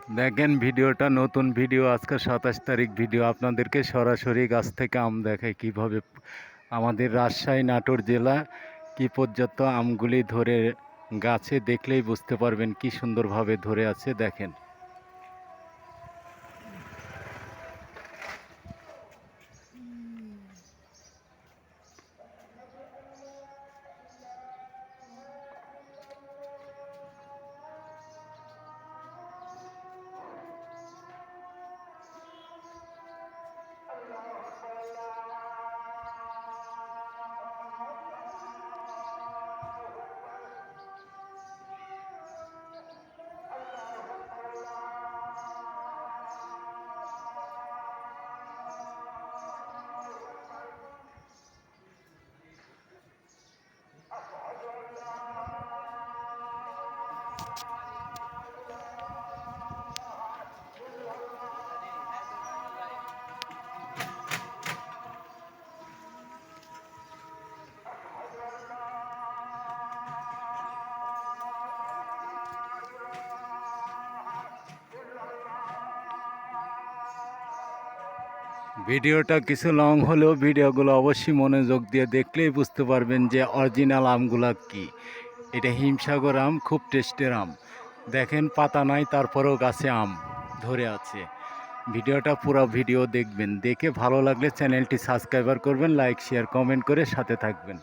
দেখেন ভিডিওটা নতুন ভিডিও, আজকে 27 তারিখ ভিডিও। আপনাদেরকে সরাসরি গাছ থেকে আম দেখায় কিভাবে আমাদের রাজশাহী নাটোর জেলা কি পর্যন্ত আমগুলি ধরে গাছে দেখলেই বুঝতে পারবেন কি সুন্দরভাবে ধরে আছে। দেখেন ভিডিওটা কিছু লং হলেও ভিডিওগুলো অবশ্যই মনোযোগ দিয়ে দেখলেই বুঝতে পারবেন যে অরিজিনাল আমগুলা কি। এটা হিমসাগর আম, খুব টেস্টের আম। দেখেন পাতা নাই, তারপরেও গাছে আম ধরে আছে। ভিডিওটা পুরো ভিডিও দেখবেন, দেখে ভালো লাগলে চ্যানেলটি সাবস্ক্রাইবার করবেন, লাইক শেয়ার কমেন্ট করে সাথে থাকবেন।